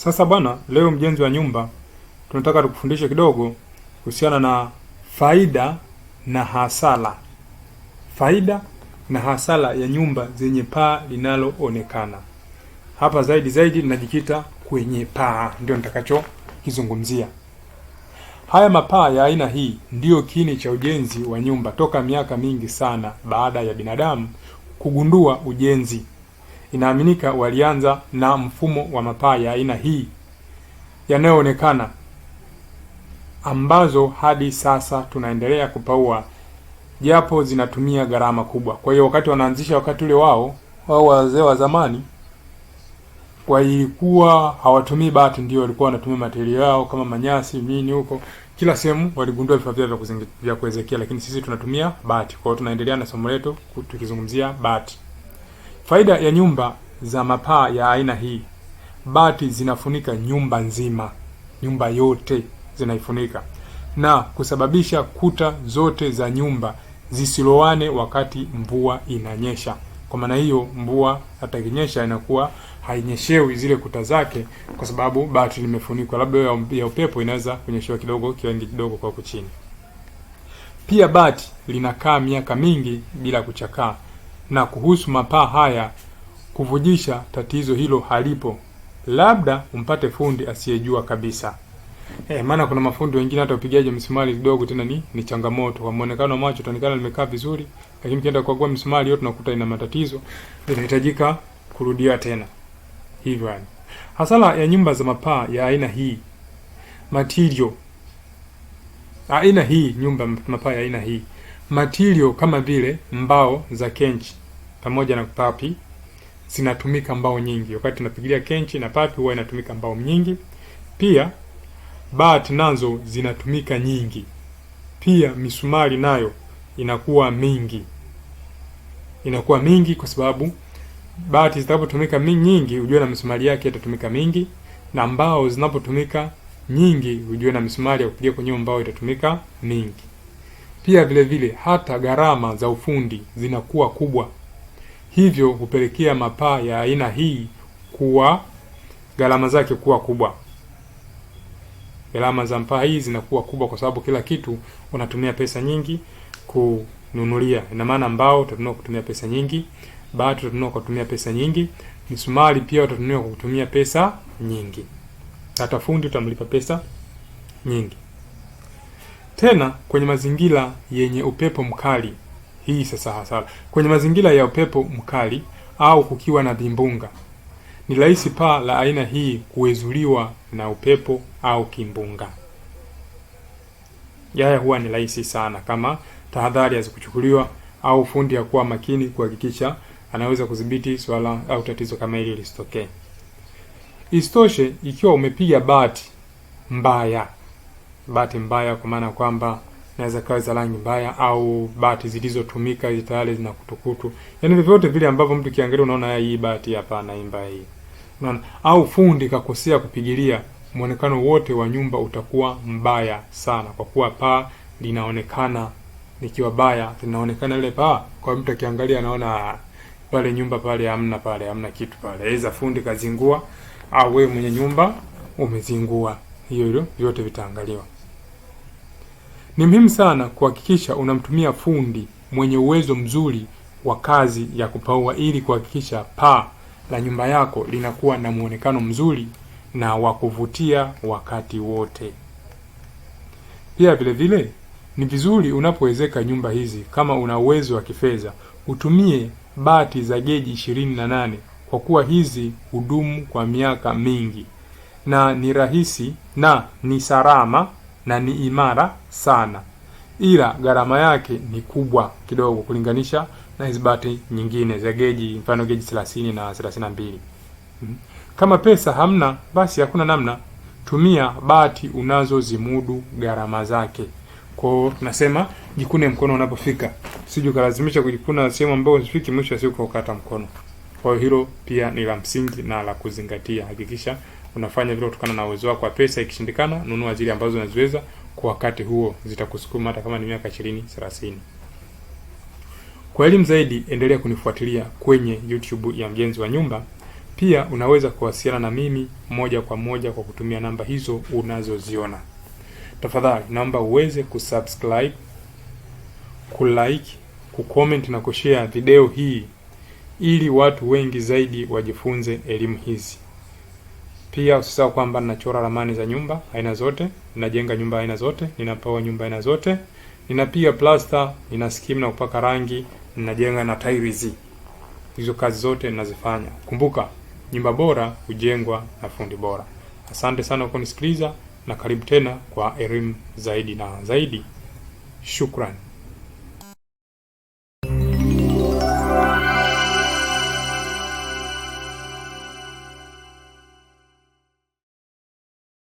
Sasa bwana, leo mjenzi wa nyumba, tunataka tukufundishe kidogo kuhusiana na faida na hasara. Faida na hasara ya nyumba zenye paa linaloonekana. Hapa zaidi ninajikita kwenye paa, ndio nitakacho kizungumzia. Haya mapaa ya aina hii ndiyo kiini cha ujenzi wa nyumba toka miaka mingi sana baada ya binadamu kugundua ujenzi. Inaaminika walianza na mfumo wa mapaa ya aina hii yanayoonekana, ambazo hadi sasa tunaendelea kupaua, japo zinatumia gharama kubwa. Kwa hiyo wakati wanaanzisha, wakati ule wao wazee wa zamani walikuwa hawatumii bati, ndio walikuwa wanatumia material yao kama manyasi nini huko. Kila sehemu waligundua vifaa vya kuwezekea, lakini sisi tunatumia bati. Kwa hiyo tunaendelea na somo letu tukizungumzia bati. Faida ya nyumba za mapaa ya aina hii: bati zinafunika nyumba nzima, nyumba yote zinaifunika na kusababisha kuta zote za nyumba zisilowane wakati mvua inanyesha. Kwa maana hiyo, mvua hata ikinyesha inakuwa hainyeshewi zile kuta zake, kwa sababu bati limefunikwa. Labda ya upepo inaweza kunyeshewa kidogo, kiwangi kidogo kwa chini. Pia bati linakaa miaka mingi bila kuchakaa, na kuhusu mapaa haya kuvujisha, tatizo hilo halipo, labda umpate fundi asiyejua kabisa. Maana kuna mafundi wengine hata upigaje msumari kidogo tena ni changamoto. Kwa muonekano wa macho utaonekana limekaa vizuri, lakini ukienda kukagua msumari yote unakuta ina matatizo, inahitajika kurudia tena. Hivyo yani. Hasara ya nyumba za mapaa ya aina hii: material. Mapaa ya aina hii, material kama vile mbao za kenchi pamoja na papi zinatumika mbao nyingi. Wakati tunapigilia kenchi na papi huwa inatumika mbao nyingi. Pia bati nazo zinatumika nyingi. Pia misumari nayo inakuwa mingi kwa sababu bati zitakapotumika nyingi, ujue na misumari yake itatumika mingi, na mbao zinapotumika nyingi, ujue na misumari ya kupigia kwenye mbao itatumika mingi. Pia vile hata gharama za ufundi zinakuwa kubwa, hivyo hupelekea mapaa ya aina hii kuwa gharama zake kuwa kubwa. Gharama za mapaa hii zinakuwa kubwa kwa sababu kila kitu unatumia pesa nyingi kununulia. Ina maana mbao utatumia kutumia pesa nyingi, bati utatumia kutumia pesa nyingi, misumari pia utatumia kutumia pesa nyingi. Hata fundi utamlipa pesa nyingi. Tena kwenye mazingira yenye upepo mkali, hii sasa hasara. Kwenye mazingira ya upepo mkali au kukiwa na vimbunga, ni rahisi paa la aina hii kuwezuliwa na upepo au kimbunga. Yaya huwa ni rahisi sana kama tahadhari hazikuchukuliwa au fundi hakuwa makini kuhakikisha anaweza kudhibiti swala au tatizo kama hili lisitokee. Isitoshe, ikiwa umepiga bati mbaya kwa maana kwamba naweza kawa za rangi mbaya au bati zilizotumika tayari zina kutukutu, yaani vyovyote vile ambavyo mtu kiangalia unaona hii bati hapana, hii mbaya hii. Unaona, au fundi kakosea kupigilia, muonekano wote wa nyumba utakuwa mbaya sana, kwa kuwa paa linaonekana likiwa baya, linaonekana ile paa. Kwa mtu akiangalia anaona pale nyumba hamna kitu pale. Aidha fundi kazingua au wewe mwenye nyumba umezingua. Hiyo vyote vitaangaliwa. Ni muhimu sana kuhakikisha unamtumia fundi mwenye uwezo mzuri wa kazi ya kupaua, ili kuhakikisha paa la nyumba yako linakuwa na muonekano mzuri na wa kuvutia wakati wote. Pia vile ni vizuri unapowezeka nyumba hizi, kama una uwezo wa kifedha, utumie bati za geji 28, kwa kuwa hizi hudumu kwa miaka mingi na ni rahisi na ni salama na ni imara sana, ila gharama yake ni kubwa kidogo kulinganisha na hizo bati nyingine za geji, mfano geji 30 na 32. Kama pesa hamna, basi hakuna namna, tumia bati unazozimudu gharama zake. Kwa hiyo tunasema jikune mkono unapofika, usije ukalazimisha kujikuna sehemu ambayo usifiki, mwisho wa siku ukata mkono. Kwa hiyo hilo pia ni la msingi na la kuzingatia. Hakikisha unafanya vile kutokana na uwezo wako wa pesa. Ikishindikana, nunua zile ambazo unaziweza kwa wakati huo, zitakusukuma hata kama ni miaka 20 30. Kwa elimu zaidi endelea kunifuatilia kwenye YouTube ya Mjenzi wa Nyumba. Pia unaweza kuwasiliana na mimi moja kwa moja kwa kutumia namba hizo unazoziona. Tafadhali naomba uweze kusubscribe, kulike, kucomment na kushare video hii ili watu wengi zaidi wajifunze elimu hizi. Pia usisahau kwamba ninachora ramani za nyumba aina zote, ninajenga nyumba aina zote, ninapawa nyumba aina zote, ninapiga plaster, nina skim na kupaka rangi, ninajenga na tiles. Hizo kazi zote ninazifanya. Kumbuka, nyumba bora hujengwa na fundi bora. Asante sana kwa kunisikiliza na karibu tena kwa elimu zaidi na zaidi. Shukrani.